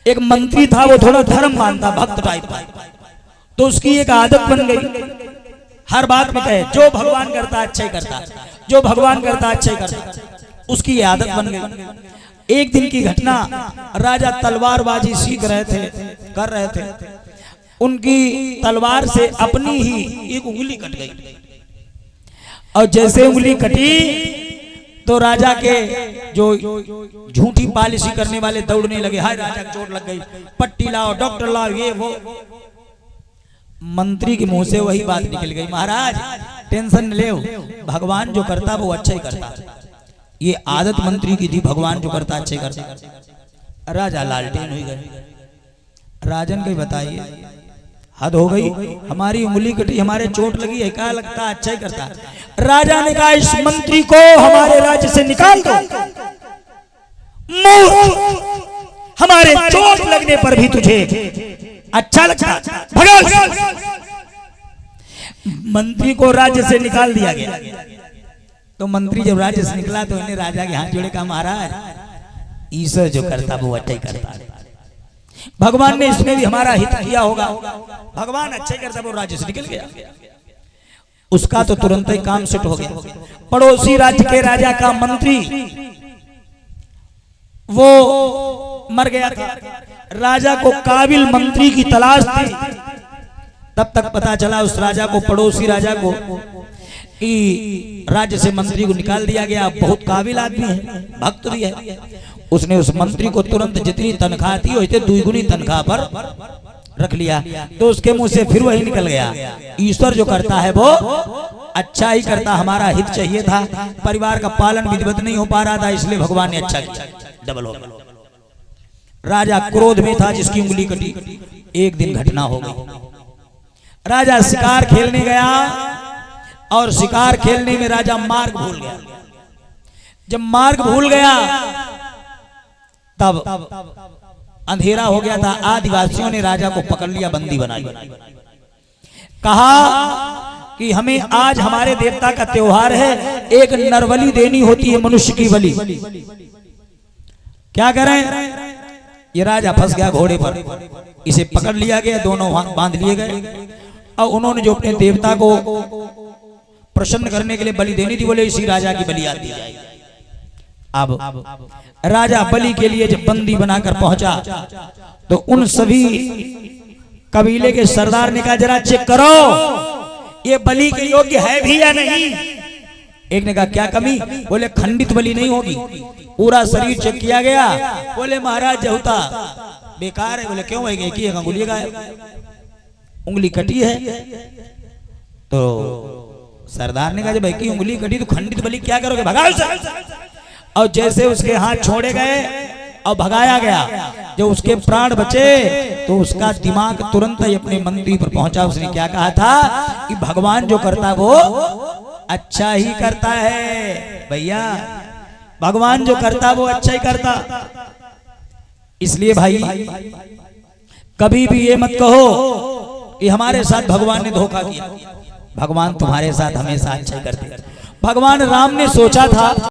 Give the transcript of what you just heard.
एक मंत्री था, वो थोड़ा धर्म मानता, भक्त टाइप का। तो उसकी एक आदत बन गई, हर बात में कहे जो भगवान करता अच्छा ही करता, जो भगवान करता अच्छा ही करता। उसकी ये आदत बन गई। एक दिन की घटना, राजा तलवारबाजी सीख रहे थे, कर रहे थे। उनकी तलवार से अपनी ही एक उंगली कट गई, और जैसे उंगली कटी तो राजा के जो झूठी पॉलिसी करने वाले दौड़ने लगे, हाय राजा को चोट लग गई, पट्टी लाओ, डॉक्टर लाओ, ये वो। मंत्री के मुंह से वही बात निकल गई, महाराज टेंशन न ले, भगवान जो करता वो अच्छा ही करता। ये आदत मंत्री की थी, भगवान जो करता अच्छा ही करता। राजा लालटेन हो गए। राजन को बताइए, हद हो गई, हमारी उंगली कटी, हमारे चोट लगी है, क्या लगता अच्छा ही करता। राजा ने कहा इस मंत्री को हमारे राज्य से निकाल दो, हमारे चोट लगने पर भी तुझे अच्छा लगता, भगा। मंत्री को राज्य से निकाल दिया गया। तो मंत्री जब राज्य से निकला तो इन्हें राजा के हाथ जोड़े, कहा महाराज ईश्वर जो करता वो अच्छा ही करता, भगवान ने इसमें भी हमारा हित किया होगा, भगवान अच्छा ही करता। वो राज्य से निकल गया, उसका तो तुरंत ही काम सेट हो गया। पड़ोसी राज्य के राजा का मंत्री वो मर गया था। राजा को काबिल मंत्री की तलाश थी। तब तक पता चला उस राजा को, पड़ोसी राजा को, कि राज्य से मंत्री को निकाल दिया गया। बहुत काबिल आदमी है, भक्त भी है। उसने उस मंत्री को तुरंत जितनी तनख्वाह थी वैसे दुगुनी तनख्वाह पर रख लिया। तो उसके मुंह से फिर वही निकल गया, ईश्वर जो करता है वो अच्छा ही करता, हमारा हित चाहिए था, परिवार का पालन विधिवत नहीं हो पा रहा था, इसलिए भगवान ने अच्छा किया। डबल हो गया। राजा क्रोध में था, जिसकी उंगली कटी। एक दिन घटना हो गई, राजा शिकार खेलने गया और शिकार खेलने में राजा मार्ग भूल गया। जब मार्ग भूल गया तब अंधेरा हो गया था। आदिवासियों ने राजा को पकड़ लिया, बंदी बना लिया। कहा कि हमें आज हमारे देवता का त्योहार है, एक नरबलि देनी होती है, मनुष्य की बलि। क्या करें? ये राजा फंस गया घोड़े पर, इसे पकड़ लिया गया, दोनों बांध लिए गए। और उन्होंने जो अपने देवता को प्रसन्न करने के लिए बलि देनी थी, बोले इसी राजा की बलि आती जाएगी। अब राजा बलि के लिए जब बंदी बनाकर पहुंचा तो उन सभी कबीले के सरदार ने कहा जरा चेक करो ये बलि के योग्य है भी या नहीं। एक ने कहा क्या कमी? बोले खंडित बलि नहीं होगी। पूरा शरीर चेक किया गया, बोले महाराज जहुता बेकार है। बोले क्यों? भाई की उंगली गायब, उंगली कटी है। तो सरदार ने कहा जब भाई की उंगली कटी तो खंडित बलि क्या करोगे? भगाओ उसे। और जैसे उसके हाथ छोड़े गए और भगाया गया, जब उसके प्राण बचे तो उसका दिमाग तुरंत ही अपने मंत्री पर पहुंचा। उसने क्या कहा था कि भगवान जो करता वो अच्छा ही करता है। भैया भगवान जो करता वो अच्छा ही करता। इसलिए भाई कभी भी ये मत कहो कि हमारे साथ भगवान ने धोखा किया। भगवान तुम्हारे साथ हमेशा अच्छा ही करते। भगवान राम ने सोचा था